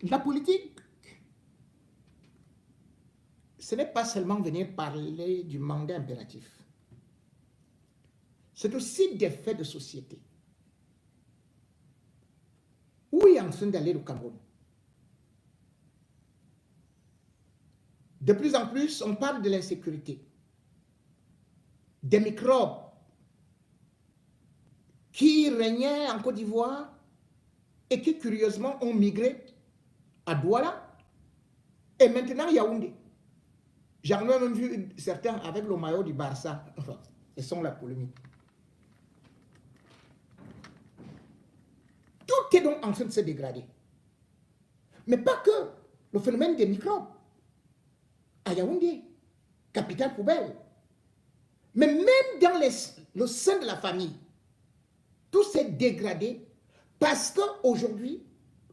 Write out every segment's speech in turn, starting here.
La politique, ce n'est pas seulement venir parler du mandat impératif. C'est aussi des faits de société. Où est en train d'aller le Cameroun? De plus en plus, on parle de l'insécurité, des microbes qui régnaient en Côte d'Ivoire et qui, curieusement, ont migré à Douala et maintenant Yaoundé. J'en ai même vu certains avec le maillot du Barça. Enfin, ils sont la polémique. Tout est donc en train de se dégrader. Mais pas que le phénomène des microbes. À Yaoundé, capitale poubelle. Mais même dans le sein de la famille, tout s'est dégradé parce qu'aujourd'hui,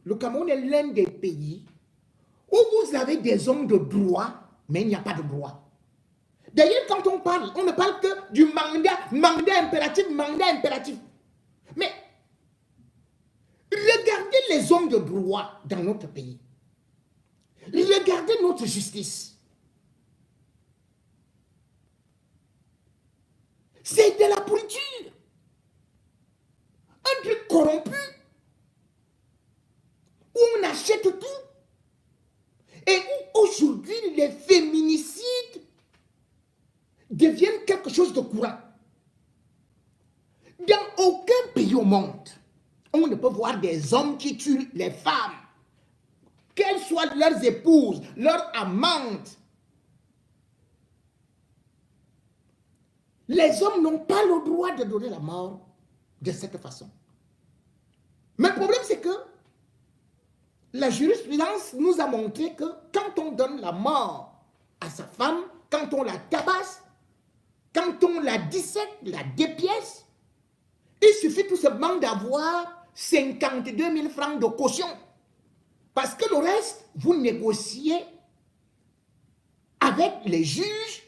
le Cameroun est l'un des pays où vous avez des hommes de droit, mais il n'y a pas de droit. D'ailleurs, quand on parle, on ne parle que du mandat impératif. Mais regardez les hommes de droit dans notre pays. Regardez notre justice. C'est de la pourriture. Un truc corrompu. Où on achète tout. Et où aujourd'hui les féminicides deviennent quelque chose de courant. Dans aucun pays au monde, on ne peut voir des hommes qui tuent les femmes, qu'elles soient leurs épouses, leurs amantes. Les hommes n'ont pas le droit de donner la mort de cette façon. Mais le problème, c'est que la jurisprudence nous a montré que quand on donne la mort à sa femme, quand on la tabasse, quand on la dissèque, la dépièce, il suffit tout simplement d'avoir 52 000 francs de caution. Parce que le reste, vous négociez avec les juges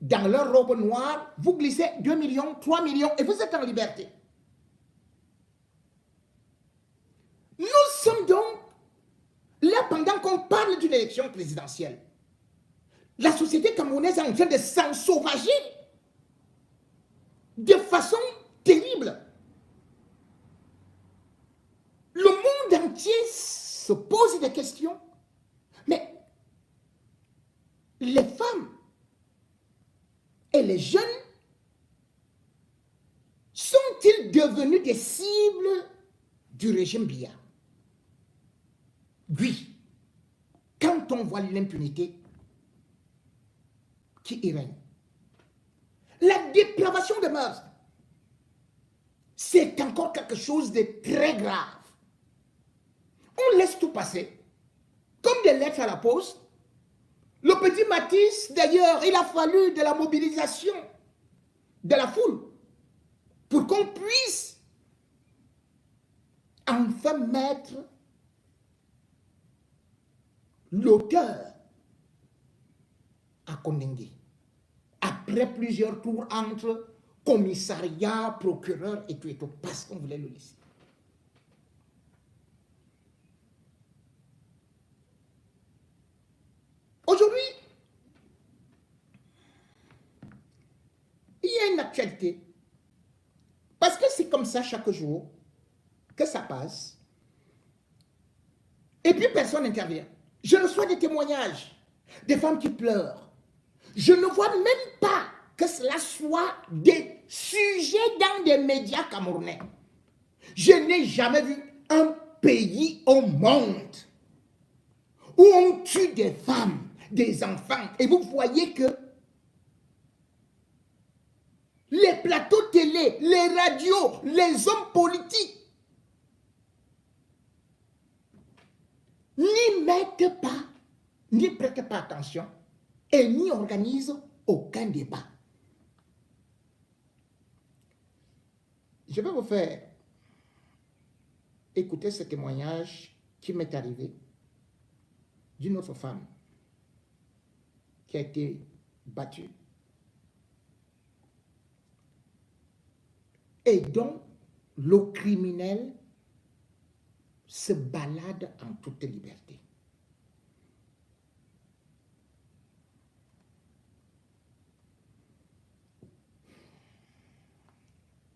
dans leur robe noire, vous glissez 2 millions, 3 millions et vous êtes en liberté. Nous sommes donc là pendant qu'on parle d'une élection présidentielle. La société camerounaise est en train de s'ensauvager de façon terrible. Le monde entier se pose des questions. Mais les femmes et les jeunes sont-ils devenus des cibles du régime Biya? Oui, quand on voit l'impunité qui y règne, la dépravation des mœurs, c'est encore quelque chose de très grave. On laisse tout passer, comme des lettres à la poste. Le petit Matisse, d'ailleurs, il a fallu de la mobilisation de la foule pour qu'on puisse enfin mettre l'auteur à Kondengui. Après plusieurs tours entre commissariat, procureur et tout, parce qu'on voulait le laisser. Aujourd'hui, il y a une actualité. Parce que c'est comme ça chaque jour que ça passe. Et puis personne n'intervient. Je reçois des témoignages, des femmes qui pleurent. Je ne vois même pas que cela soit des sujets dans des médias camerounais. Je n'ai jamais vu un pays au monde où on tue des femmes, des enfants. Et vous voyez que les plateaux télé, les radios, les hommes politiques n'y mettent pas, n'y prêtent pas attention et n'y organisent aucun débat. Je vais vous faire écouter ce témoignage qui m'est arrivé d'une autre femme qui a été battue et dont le criminel se balade en toute liberté.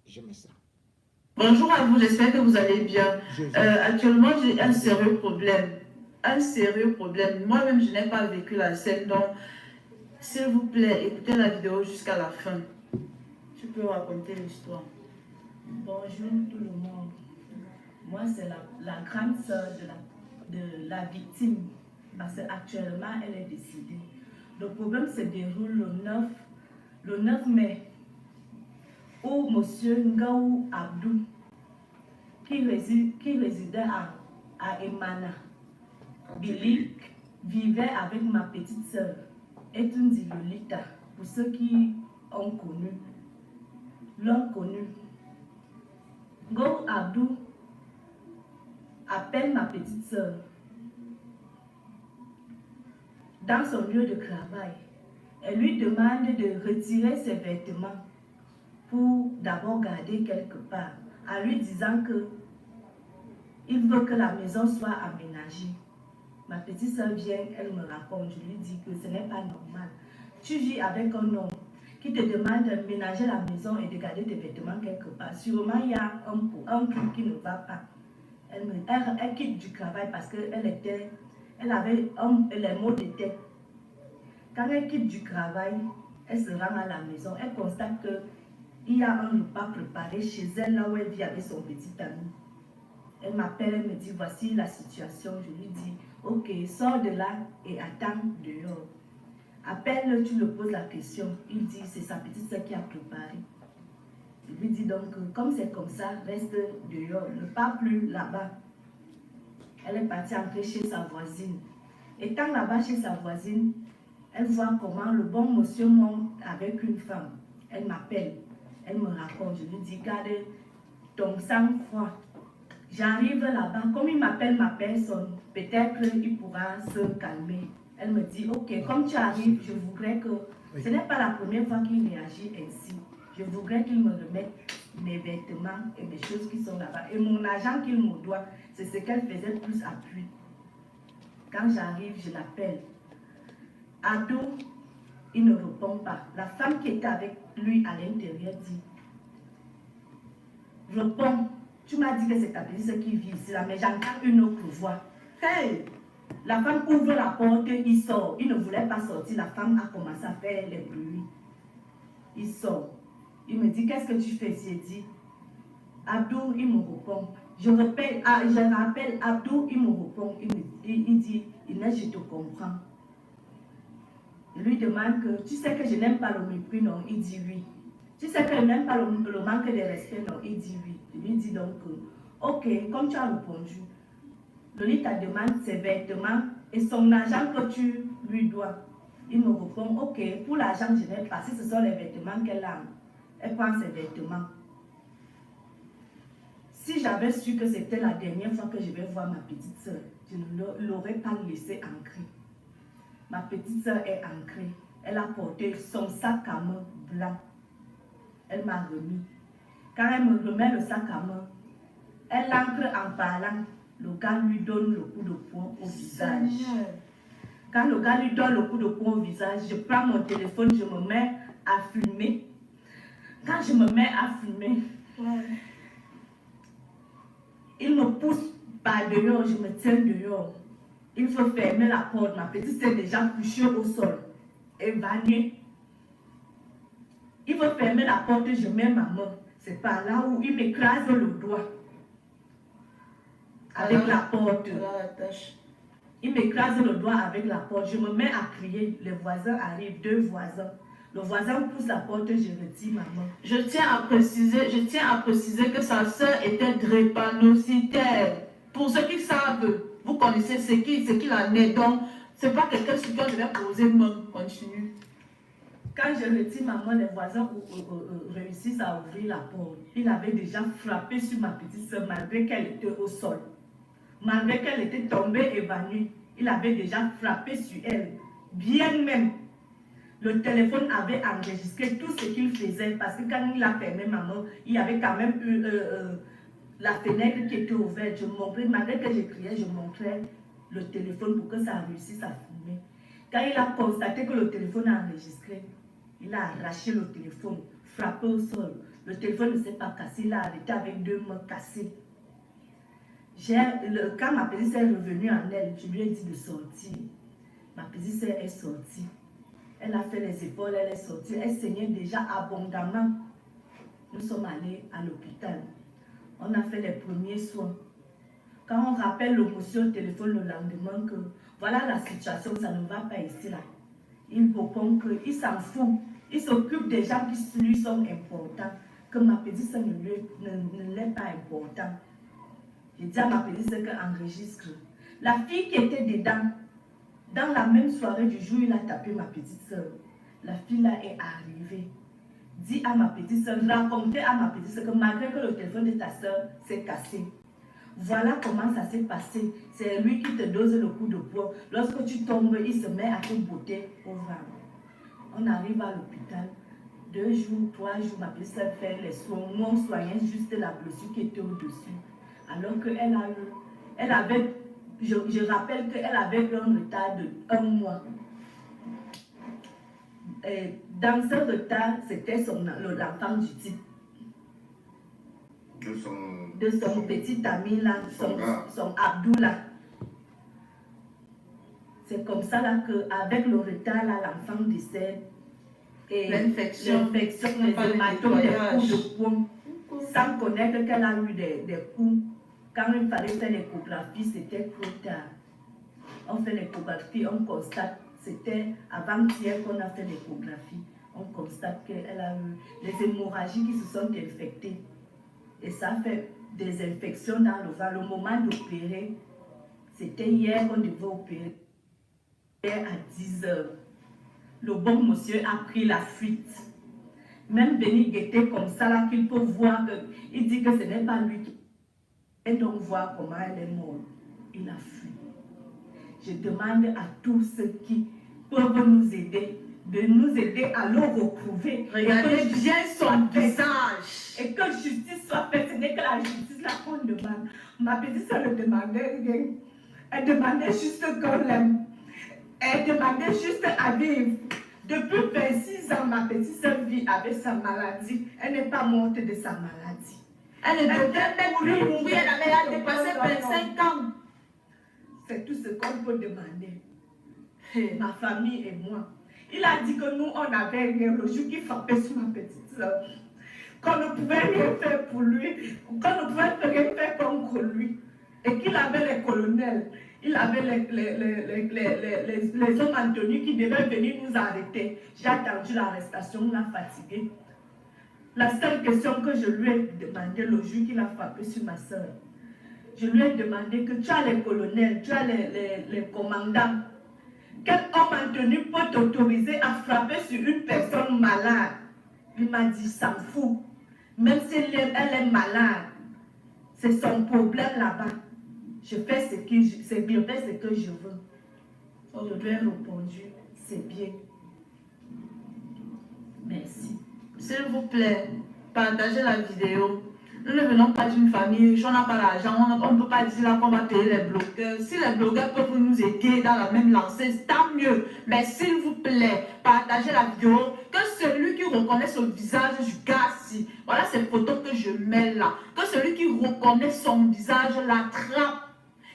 J'aime ça. Bonjour à vous, j'espère que vous allez bien. Actuellement, j'ai un sérieux problème. Un sérieux problème. Moi-même, je n'ai pas vécu la scène, donc s'il vous plaît, écoutez la vidéo jusqu'à la fin. Tu peux raconter l'histoire. Bonjour tout le monde. Moi, c'est la grande sœur de la victime. Parce qu'actuellement, elle est décédée. Le problème se déroule le 9 mai, où M. Ngaou Abdou, qui résidait à Emana, Billy, vivait avec ma petite sœur, Etundi Lolita, pour ceux qui l'ont connu. Ngaou Abdou appelle ma petite sœur dans son lieu de travail. Elle lui demande de retirer ses vêtements pour d'abord garder quelque part, en lui disant que il veut que la maison soit aménagée. Ma petite soeur vient, elle me raconte, je lui dis que ce n'est pas normal. Tu vis avec un homme qui te demande d'aménager la maison et de garder tes vêtements quelque part. Sûrement, il y a un truc qui ne va pas. Elle quitte du travail parce qu'elle avait les maux de tête. Quand elle quitte du travail, elle se rend à la maison. Elle constate qu'il y a un repas préparé chez elle, là où elle vit avec son petit ami. Elle m'appelle, elle me dit, voici la situation. Je lui dis, ok, sors de là et attends dehors. Appelle-le, tu lui poses la question. Il dit, c'est sa petite soeur qui a préparé. Je lui dis donc, comme c'est comme ça, reste dehors, ne pars plus là-bas. Elle est partie entrer chez sa voisine. Étant là-bas chez sa voisine, elle voit comment le bon monsieur monte avec une femme. Elle m'appelle, elle me raconte, je lui dis, garde ton sang-froid. J'arrive là-bas, comme il m'appelle ma personne, peut-être il pourra se calmer. Elle me dit, ok, comme tu arrives, je voudrais que... Ce n'est pas la première fois qu'il réagit ainsi. Je voudrais qu'il me remette mes vêtements et mes choses qui sont là-bas. Et mon argent qu'il me doit, c'est ce qu'elle faisait plus appui. Quand j'arrive, je l'appelle. Ado, il ne répond pas. La femme qui était avec lui à l'intérieur dit, réponds. Tu m'as dit que c'est ta petite qui vit ici, là, mais j'entends une autre voix. Hey! La femme ouvre la porte, il sort. Il ne voulait pas sortir. La femme a commencé à faire les bruits. Il sort. Il me dit, qu'est-ce que tu fais? J'ai dit, Abdou, il me répond. Je rappelle Abdou, il me répond. Il dit, Inès, je te comprends. Je lui demande que, tu sais que je n'aime pas le mépris, non? Il dit oui. Tu sais que je n'aime pas le manque de respect, non? Il dit oui. Je lui dis donc, ok, comme tu as répondu, Lolita demande ses vêtements et son argent que tu lui dois. Il me répond, ok, pour l'argent, je n'ai pas. Si ce sont les vêtements qu'elle a, elle prend ses vêtements. Si j'avais su que c'était la dernière fois que je vais voir ma petite soeur, je ne l'aurais pas laissée ancrée. Ma petite soeur est ancrée. Elle a porté son sac à main blanc. Elle m'a remis. Quand elle me remet le sac à main, elle entre en parlant. Le gars lui donne le coup de poing au visage. Quand le gars lui donne le coup de poing au visage, je prends mon téléphone, je me mets à filmer. Quand je me mets à filmer, il me pousse par dehors, je me tiens dehors. Il faut fermer la porte. Ma petite est déjà couchée au sol, évanouie. Il faut fermer la porte, je mets ma main. C'est par là où il m'écrase le doigt. Avec la porte. Il m'écrase le doigt avec la porte. Je me mets à crier. Les voisins arrivent, 2 voisins. Le voisin pousse la porte, je retire ma main. Je tiens à préciser que sa sœur était drépanocytaire. Pour ceux qui savent, vous connaissez ce qu'il en est. Donc, ce n'est pas quelqu'un sur qui je vais poser main. Continue. Quand je retire ma main, les voisins réussissent à ouvrir la porte. Il avait déjà frappé sur ma petite soeur malgré qu'elle était au sol. Malgré qu'elle était tombée évanouie, il avait déjà frappé sur elle. Bien même, le téléphone avait enregistré tout ce qu'il faisait parce que quand il a fermé ma main, il y avait quand même eu la fenêtre qui était ouverte. Je montrais, malgré que je criais, je montrais le téléphone pour que ça réussisse à filmer. Quand il a constaté que le téléphone a enregistré, il a arraché le téléphone, frappé au sol. Le téléphone ne s'est pas cassé, il a arrêté avec 2 mains cassées. Quand ma petite sœur est revenue en elle, je lui ai dit de sortir. Ma petite sœur est sortie. Elle a fait les épaules, elle est sortie. Elle saignait déjà abondamment. Nous sommes allés à l'hôpital. On a fait les premiers soins. Quand on rappelle le monsieur au téléphone le lendemain que voilà la situation, ça ne va pas ici là. Il répond qu'il s'en fout. Il s'occupe des gens qui lui sont importants. Que ma petite soeur ne l'est pas important. J'ai dit à ma petite soeur qu'elle enregistre. La fille qui était dedans, dans la même soirée du jour, il a tapé ma petite soeur. La fille là est arrivée. Dis à ma petite soeur, racontez à ma petite soeur que malgré que le téléphone de ta soeur s'est cassé, voilà comment ça s'est passé. C'est lui qui te dose le coup de poing. Lorsque tu tombes, il se met à te botter au ventre. On arrive à l'hôpital. 2 jours, 3 jours, ma petite soeur fait les soins. Nous, on soignait juste la blessure qui était au-dessus. Alors qu'elle avait, je rappelle qu'elle avait eu un retard de 1 mois. Et dans ce retard, c'était l'enfant du type. De son petit ami là, son Abdullah. C'est comme ça là qu'avec le retard là, l'enfant décède. Et l'infection, les hématomes, des coups de poing, sans connaître qu'elle a eu des coups. Quand il fallait faire l'échographie, c'était trop tard. On fait l'échographie, on constate, c'était avant-hier qu'on a fait l'échographie. On constate qu'elle a eu des hémorragies qui se sont infectées. Et ça fait des infections dans le ventre. Le moment d'opérer, c'était hier qu'on devait opérer. Hier à 10 h. Le bon monsieur a pris la fuite. Même venir guetter comme ça, là, qu'il peut voir, il dit que ce n'est pas lui qui. Et donc voir comment elle est morte. Il a fui. Je demande à tous ceux qui peuvent nous aider, de nous aider à le retrouver. Regardez bien son visage. Et que justice soit faite. Ce n'est que la justice là qu'on demande. Ma petite soeur ne demandait rien. Elle demandait juste qu'on l'aime. Elle demandait juste à vivre. Depuis 26 ans, ma petite soeur vit avec sa maladie. Elle n'est pas morte de sa maladie. Elle ne devait même plus mourir. Elle avait dépassé 25 ans. C'est tout ce qu'on peut demander. Ma famille et moi. Il a dit que nous, on avait rien le jour qu'il frappait sur ma petite soeur. Qu'on ne pouvait rien faire pour lui. Qu'on ne pouvait rien faire contre lui. Et qu'il avait les colonels. Il avait les hommes en tenue qui devaient venir nous arrêter. J'ai attendu l'arrestation, on a fatigué. La seule question que je lui ai demandé le jour qu'il a frappé sur ma soeur, je lui ai demandé que tu as les colonels, tu as les commandants. Quel homme en tenue peut t'autoriser à frapper sur une personne malade? Il m'a dit, s'en fout. Même si elle est malade, c'est son problème là-bas. Je fais ce que je veux. Je lui ai répondu, c'est bien. Merci. S'il vous plaît, partagez la vidéo. Nous ne venons pas d'une famille, on n'a pas l'argent, on ne peut pas dire là qu'on va payer les blogueurs. Si les blogueurs peuvent nous aider dans la même lancée, tant mieux. Mais s'il vous plaît, partagez la vidéo. Que celui qui reconnaît ce visage du gars, si, voilà ces photos que je mets là. Que celui qui reconnaît son visage l'attrape.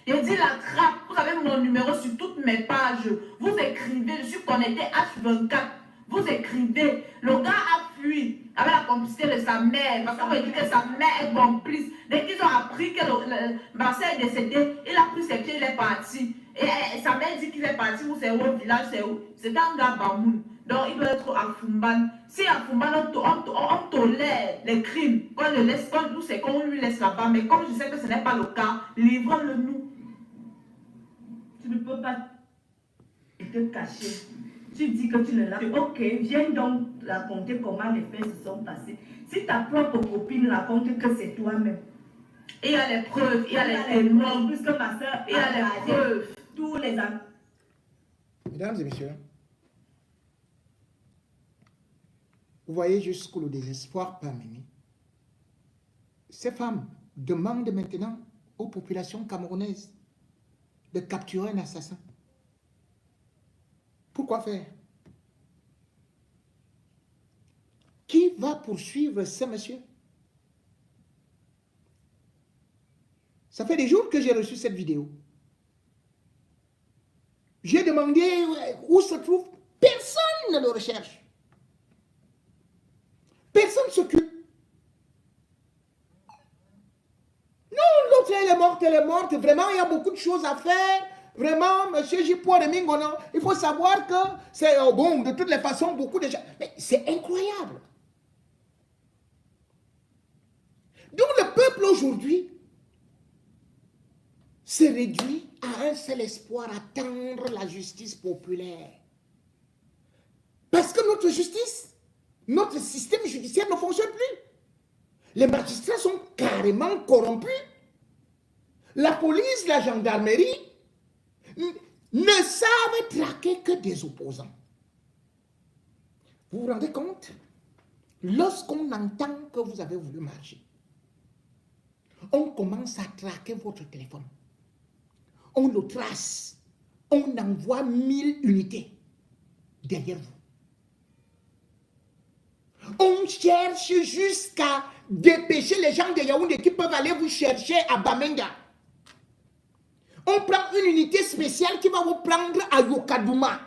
Il dit l'attrape. Vous avez mon numéro sur toutes mes pages. Vous écrivez, je suis connecté H24. Vous écrivez, le gars a fui avec la complicité de sa mère, parce qu'on veut dire que sa mère est complice. Dès qu'ils ont appris que Marcel est décédé, il a pris ses pieds, il est parti. Et sa mère dit qu'il est parti, où c'est où, au village, c'est où? C'est un gars Bamoun. Donc il doit être à Fumban. Si à Fumban, on tolère les crimes, qu'on le laisse, qu'on lui laisse là-bas. Mais comme je sais que ce n'est pas le cas, livrons-le nous. Tu ne peux pas te cacher. Tu dis que tu ne l'as pas. Ok, viens donc raconter comment les faits se sont passés. Si ta propre copine raconte que c'est toi-même. Et il y a les preuves, il y a les témoins. Puisque ma soeur, il y a les preuves. Tous les ans. Mesdames et messieurs, vous voyez jusqu'où le désespoir peut amener. Ces femmes demandent maintenant aux populations camerounaises de capturer un assassin. Pourquoi faire? Qui va poursuivre ce monsieur? Ça fait des jours que j'ai reçu cette vidéo. J'ai demandé où se trouve. Personne ne le recherche. Personne ne s'occupe. Non, l'autre, elle est morte. Vraiment, il y a beaucoup de choses à faire. Vraiment, monsieur Jipo de Mingono, il faut savoir que c'est bon, de toutes les façons, beaucoup de gens. Mais c'est incroyable. Donc le peuple aujourd'hui se réduit à un seul espoir, attendre la justice populaire. Parce que notre justice, notre système judiciaire ne fonctionne plus. Les magistrats sont carrément corrompus. La police, la gendarmerie ne savent traquer que des opposants. Vous vous rendez compte? Lorsqu'on entend que vous avez voulu marcher, on commence à traquer votre téléphone. On le trace. On envoie 1000 unités derrière vous. On cherche jusqu'à dépêcher les gens de Yaoundé qui peuvent aller vous chercher à Bamenga. On prend une unité spéciale qui va vous prendre à Yokadouma.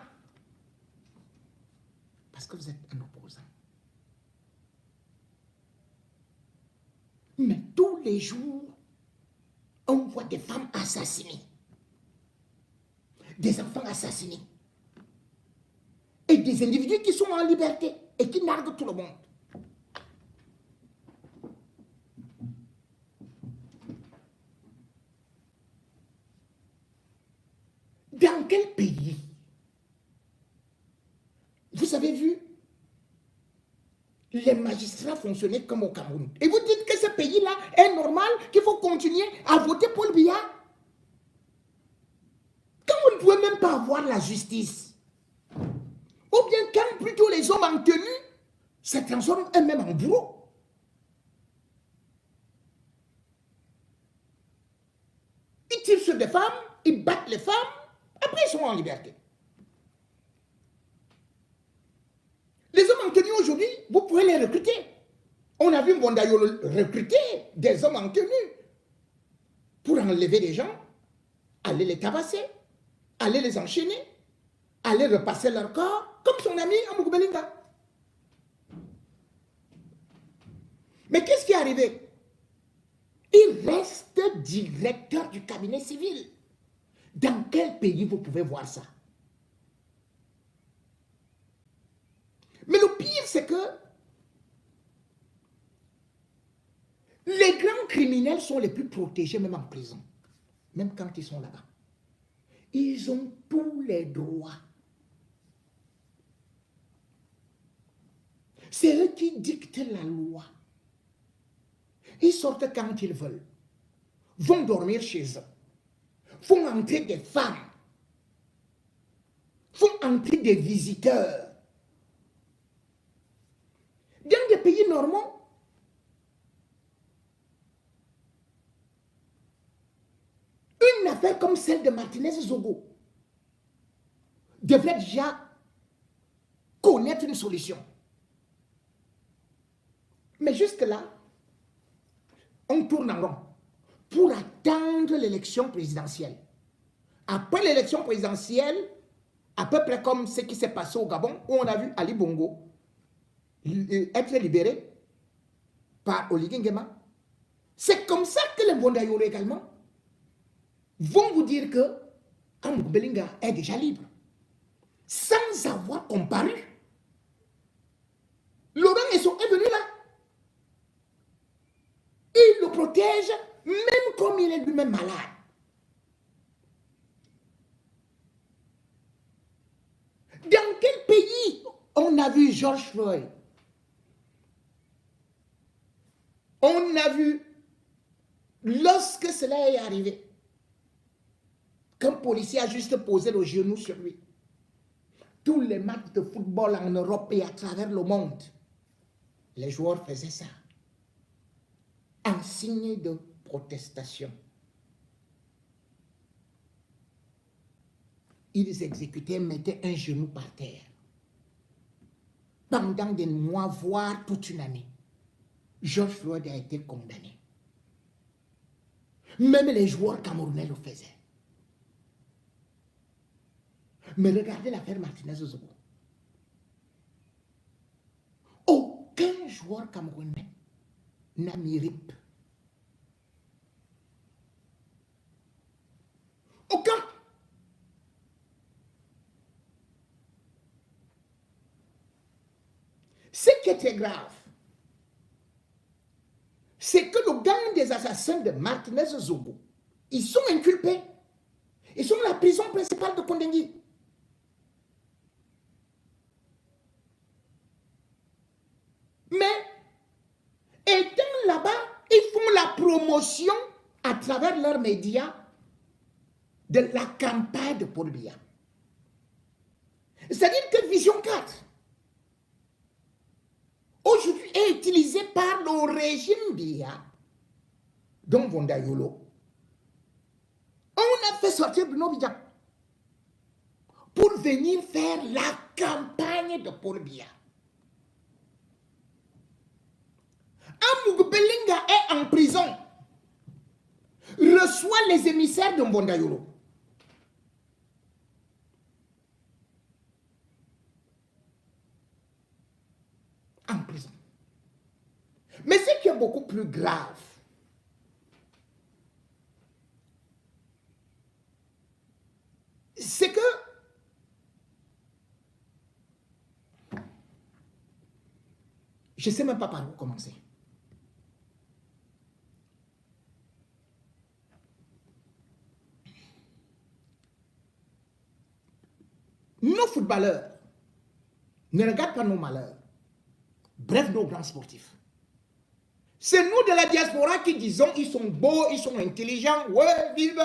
Parce que vous êtes un opposant. Mais tous les jours, on voit des femmes assassinées. Des enfants assassinés. Et des individus qui sont en liberté et qui narguent tout le monde. Dans quel pays vous avez vu les magistrats fonctionner comme au Cameroun? Et vous dites que ce pays-là est normal, qu'il faut continuer à voter Paul Biya? Quand vous ne pouvez même pas avoir la justice, ou bien quand plutôt les hommes en tenue se transforment eux-mêmes en bourreaux. Ils tirent sur des femmes, ils battent les femmes, après ils sont en liberté. Les hommes en tenue aujourd'hui, vous pouvez les recruter. On a vu Mbondayo recruter des hommes en tenue pour enlever des gens, aller les tabasser, aller les enchaîner, aller repasser leur corps, comme son ami Amougou Belinga. Mais qu'est-ce qui est arrivé? Il reste directeur du cabinet civil. Dans quel pays vous pouvez voir ça? Mais le pire, c'est que les grands criminels sont les plus protégés, même en prison. Même quand ils sont là-bas. Ils ont tous les droits. C'est eux qui dictent la loi. Ils sortent quand ils veulent. Vont dormir chez eux. Font entrer des femmes. Font entrer des visiteurs. Dans des pays normaux, une affaire comme celle de Martinez Zogo devrait déjà connaître une solution. Mais jusque-là, on tourne en rond pour attendre l'élection présidentielle. Après l'élection présidentielle, à peu près comme ce qui s'est passé au Gabon, où on a vu Ali Bongo être libéré par Oligui Nguema. C'est comme ça que les Mbondayo également vont vous dire que Amougou Belinga est déjà libre, sans avoir comparu. Laurent Esso est venu là. Il le protège, même comme il est lui-même malade. Dans quel pays on a vu George Floyd? On a vu, lorsque cela est arrivé, qu'un policier a juste posé le genou sur lui. Tous les matchs de football en Europe et à travers le monde, les joueurs faisaient ça. En signe de protestation. Ils exécutaient, mettaient un genou par terre. pendant des mois, voire toute une année. George Floyd a été condamné. Même les joueurs camerounais le faisaient. Mais regardez l'affaire Martinez-Zogo. Aucun joueur camerounais n'a mis RIP. Aucun. Ce qui est très grave, c'est que le gang des assassins de Martinez-Zogo, ils sont inculpés. Ils sont dans la prison principale de Kondengui. Mais, étant là-bas, ils font la promotion à travers leurs médias de la campagne de Paul Biya. C'est-à-dire que Vision 4, aujourd'hui, est utilisée par le régime Biya, dont Vondayolo. On a fait sortir Bruno Bidjan pour venir faire la campagne de Paul Biya. Amoug Belinga est en prison, reçoit les émissaires de Mbondayolo. En prison. Mais ce qui est beaucoup plus grave, c'est que je ne sais même pas par où commencer. Nos footballeurs ne regardent pas nos malheurs. Bref, nos grands sportifs. C'est nous de la diaspora qui disons ils sont beaux, ils sont intelligents, ouais, vive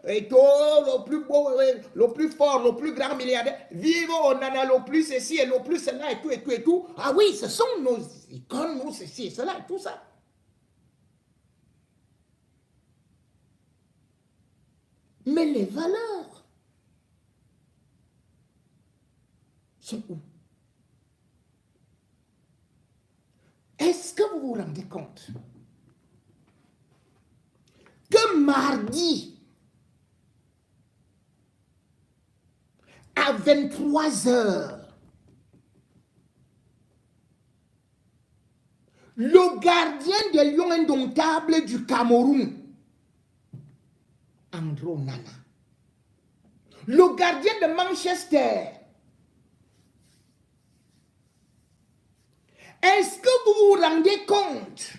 Eto'o, le plus beau, le plus fort, le plus grand milliardaire, vive Onana, le plus ceci et le plus cela et tout et tout et tout. Ah oui, ce sont nos icônes, nous ceci et cela et tout ça. Mais les valeurs sont où? Est-ce que vous vous rendez compte que mardi, à 23 h, le gardien des Lions indomptables du Cameroun, Andro Nana, le gardien de Manchester, est-ce que vous vous rendez compte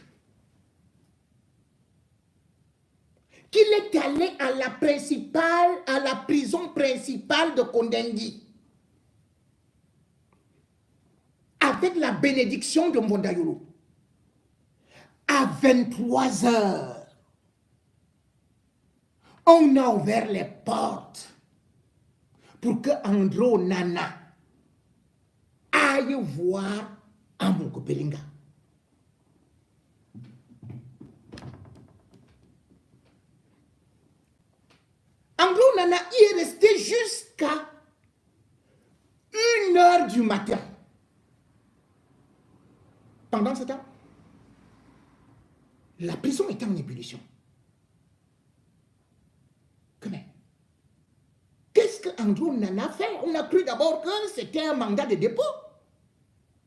qu'il est allé à la prison principale de Kondengui avec la bénédiction de Mbondayolo à 23 h? On a ouvert les portes pour que Andro Nana aille voir Amoug Belinga. Andro Nana y est resté jusqu'à 1 h du matin. Pendant ce temps, la prison était en ébullition. Qu'est-ce que Andro Nana fait? On a cru d'abord que c'était un mandat de dépôt.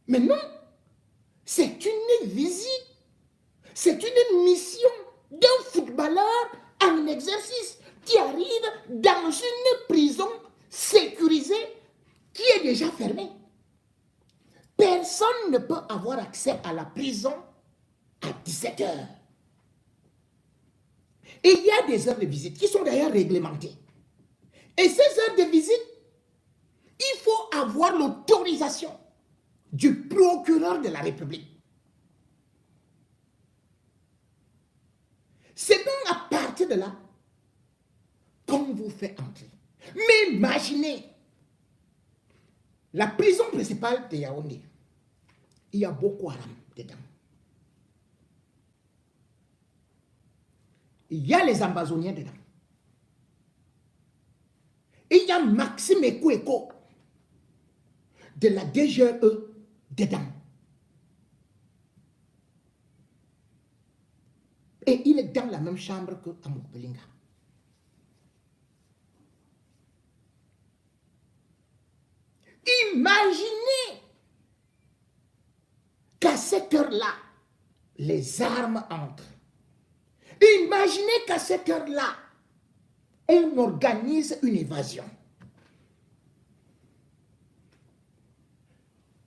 Mais non, c'est une visite, c'est une mission d'un footballeur en exercice qui arrive dans une prison sécurisée qui est déjà fermée. Personne ne peut avoir accès à la prison à 17 h. Et il y a des heures de visite qui sont d'ailleurs réglementées. Et ces heures de visite, il faut avoir l'autorisation du procureur de la République. C'est donc à partir de là qu'on vous fait entrer. Mais imaginez, la prison principale de Yaoundé, il y a Boko Haram dedans. Il y a les Ambazoniens dedans. Il y a Maxime Ekweko de la DGE dedans. Et il est dans la même chambre que Amour Belinga. Imaginez qu'à cette heure-là, les armes entrent. Imaginez qu'à cette heure-là, on organise une évasion.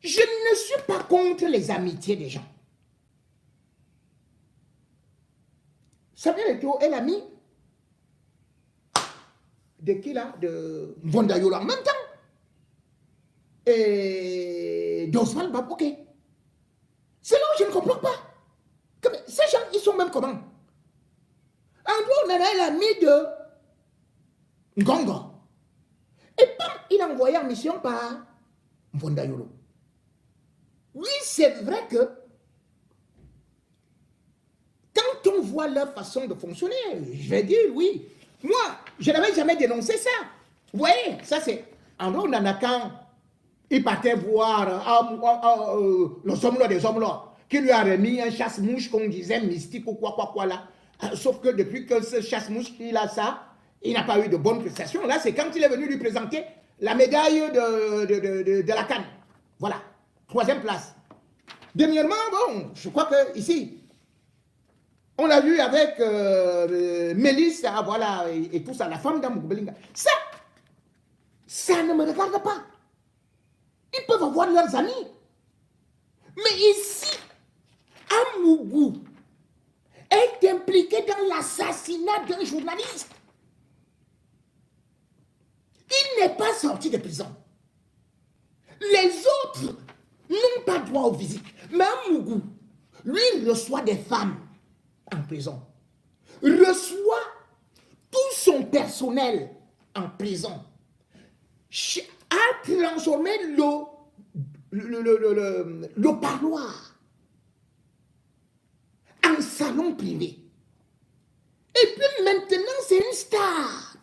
Je ne suis pas contre les amitiés des gens. Samuel Eto'o est l'ami de qui là? De Mvondayolo en même temps. Et d'Oswald Baboké. C'est là où je ne comprends pas. Comme, ces gens, ils sont même comment? Andrew Nana est l'ami de Ngongo. Et bam, il a envoyé en mission par Mvondayolo. Oui, c'est vrai que quand on voit leur façon de fonctionner, je vais dire oui. Moi, je n'avais jamais dénoncé ça. Vous voyez, ça c'est Andrew Nana quand il partait voir les hommes là, des hommes là, qui lui a remis un chasse-mouche qu'on disait mystique ou quoi là. Sauf que depuis que ce chasse-mouche, il a ça, il n'a pas eu de bonnes prestations. Là, c'est quand il est venu lui présenter la médaille de la CAN. Voilà, 3e place. Dernièrement, bon, je crois que ici, on l'a vu avec Mélisse, voilà, et tout ça, la femme d'Amour Belinga. Ça ne me regarde pas. Ils peuvent avoir leurs amis. Mais ici, Amougou est impliqué dans l'assassinat d'un journaliste. Il n'est pas sorti de prison. Les autres n'ont pas droit aux visites. Mais Amougou, lui, reçoit des femmes en prison. Reçoit tout son personnel en prison. A transformé le parloir en salon privé. Et puis maintenant, c'est une star,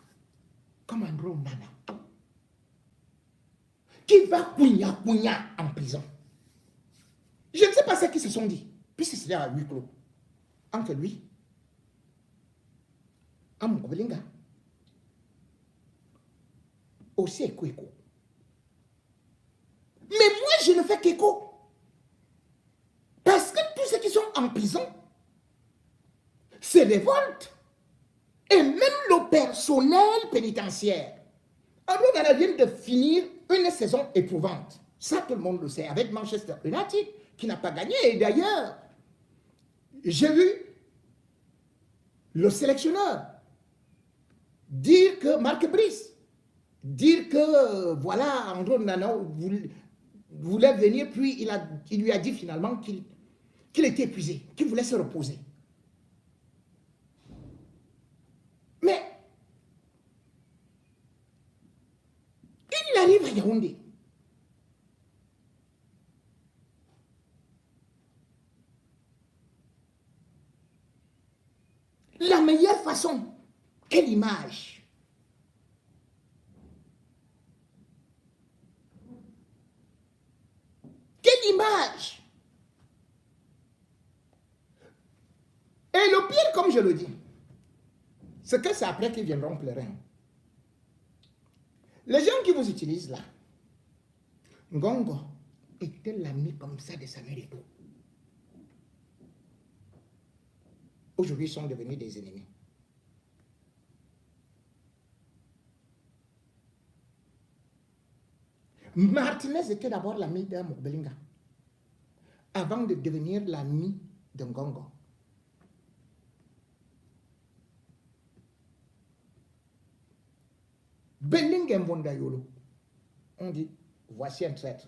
comme Andrew Nana, qui va couigna en prison. Je ne sais pas ce qu'ils se sont dit, puisque c'était à huis clos, entre lui, Amour Belinga, aussi écho. Mais moi, je ne fais qu'écho. Parce que tous ceux qui sont en prison se révoltent. Et même le personnel pénitentiaire. Andrew Nana vient de finir une saison éprouvante. Ça, tout le monde le sait. Avec Manchester United, qui n'a pas gagné. Et d'ailleurs, j'ai vu le sélectionneur dire que Marc Brice, dire que, voilà, Andrew Nana voulait venir, puis il lui a dit finalement qu'il était épuisé, qu'il voulait se reposer. Mais il arrive à Yaoundé. La meilleure façon, quelle image? Quelle image? Et le pire, comme je le dis, c'est que c'est après qu'ils viendront pleurer. Les gens qui vous utilisent là, Ngongo était l'ami comme ça de Samuel Eto'o. Aujourd'hui, ils sont devenus des ennemis. Martinez était d'abord l'ami d'Amour Belinga, avant de devenir l'ami de Ngongo. Belinga Mvondayolo, on dit, voici un traître.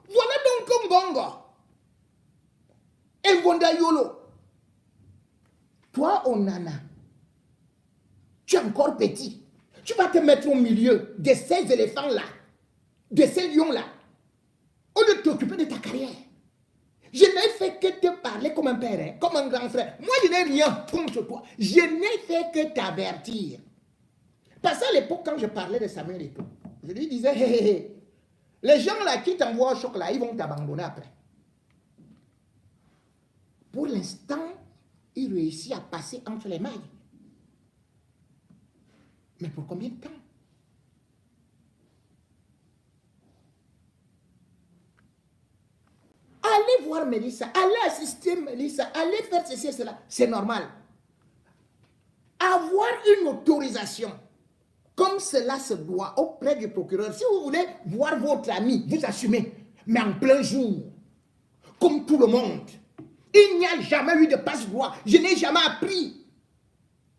Voilà donc Ngongo et Mvondayolo. Toi, Onana, tu es encore petit. Tu vas te mettre au milieu de ces éléphants-là, de ces lions-là, au lieu de t'occuper de ta carrière. Je n'ai fait que te parler comme un père, hein, comme un grand frère. Moi, je n'ai rien contre toi. Je n'ai fait que t'avertir. Parce qu'à l'époque, quand je parlais de Samuel et tout, je lui disais, hé, hé, hé, les gens là qui t'envoient au choc là, ils vont t'abandonner après. Pour l'instant, il réussit à passer entre les mailles. Mais pour combien de temps? Allez voir Mélissa, allez assister Mélissa, allez faire ceci et cela. C'est normal. Avoir une autorisation, comme cela se doit auprès du procureur. Si vous voulez voir votre ami, vous assumez. Mais en plein jour, comme tout le monde, il n'y a jamais eu de passe-droit. Je n'ai jamais appris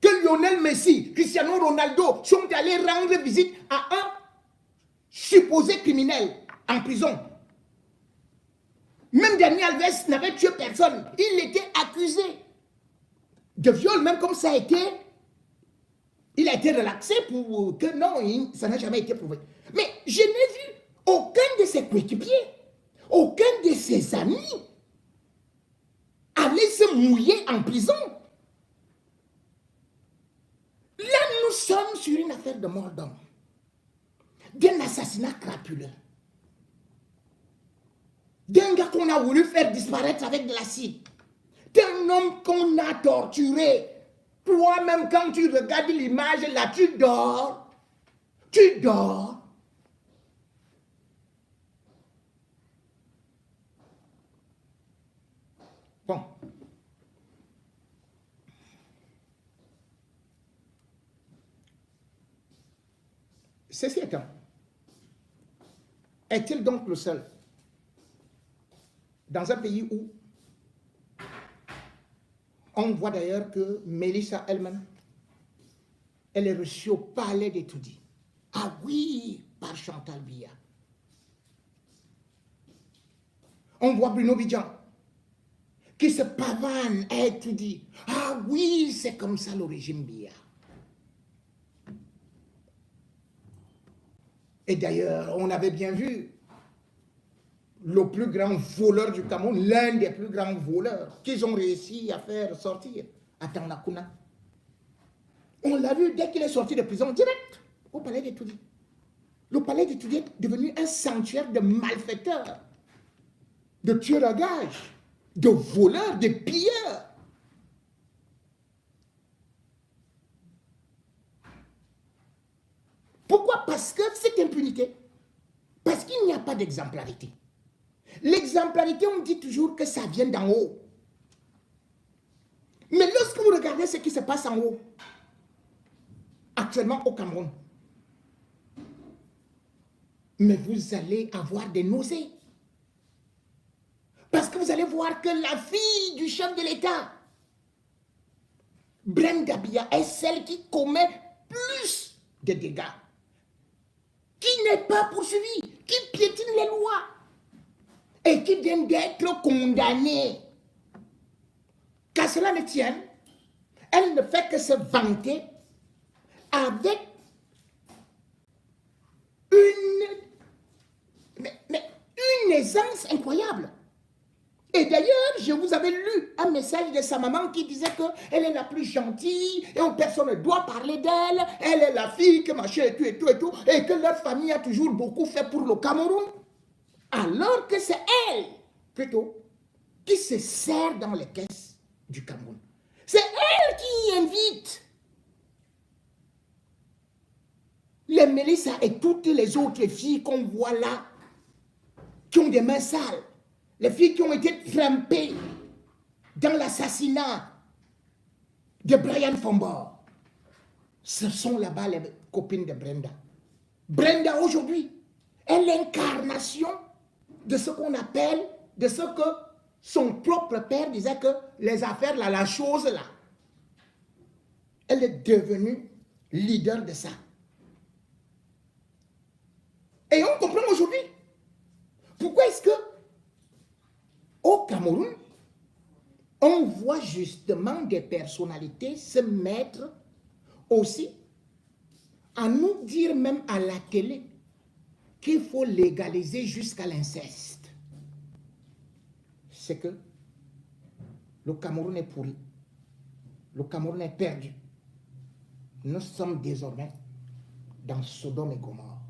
que Lionel Messi, Cristiano Ronaldo sont allés rendre visite à un supposé criminel en prison. Même Dani Alves n'avait tué personne. Il était accusé de viol, même comme ça a été. Il a été relaxé pour que non, ça n'a jamais été prouvé. Mais je n'ai vu aucun de ses coéquipiers, aucun de ses amis aller se mouiller en prison. Là, nous sommes sur une affaire de mort d'homme, d'un assassinat crapuleux, d'un gars qu'on a voulu faire disparaître avec de l'acide, d'un homme qu'on a torturé. Toi-même, quand tu regardes l'image, là, tu dors. Tu dors. Bon. Ceci étant, est-il donc le seul dans un pays où on voit d'ailleurs que Mélissa elle-même, elle est reçue au palais d'Etoudi. Ah oui, par Chantal Biya. On voit Bruno Bidjan qui se pavane à Etoudi. Ah oui, c'est comme ça le régime Biya. Et d'ailleurs, on avait bien vu le plus grand voleur du Cameroun, l'un des plus grands voleurs qu'ils ont réussi à faire sortir, à Tanakuna. On l'a vu dès qu'il est sorti de prison, direct au palais d'Etoudi. Le palais d'Etoudi est devenu un sanctuaire de malfaiteurs, de tueurs à gages, de voleurs, de pilleurs. Pourquoi? Parce que cette impunité, parce qu'il n'y a pas d'exemplarité. L'exemplarité, on dit toujours que ça vient d'en haut. Mais lorsque vous regardez ce qui se passe en haut, actuellement au Cameroun, mais vous allez avoir des nausées. Parce que vous allez voir que la fille du chef de l'État, Brenda Biya, est celle qui commet plus de dégâts, qui n'est pas poursuivie, qui piétine les lois et qui vient d'être condamnée. Qu'à cela ne tienne, elle ne fait que se vanter avec une aisance incroyable. Et d'ailleurs, je vous avais lu un message de sa maman qui disait qu'elle est la plus gentille et personne ne doit parler d'elle. Elle est la fille que machin et tout et tout et tout. Et que leur famille a toujours beaucoup fait pour le Cameroun. Alors que c'est elle, plutôt, qui se sert dans les caisses du Cameroun. C'est elle qui invite les Mélissa et toutes les autres filles qu'on voit là, qui ont des mains sales. Les filles qui ont été trempées dans l'assassinat de Brian Fombor. Ce sont là-bas les copines de Brenda. Brenda aujourd'hui est l'incarnation de ce qu'on appelle, de ce que son propre père disait que les affaires là, la chose là. Elle est devenue leader de ça. Et on comprend aujourd'hui pourquoi est-ce que au Cameroun, on voit justement des personnalités se mettre aussi à nous dire même à la télé qu'il faut légaliser jusqu'à l'inceste. C'est que le Cameroun est pourri. Le Cameroun est perdu. Nous sommes désormais dans Sodome et Gomorrhe.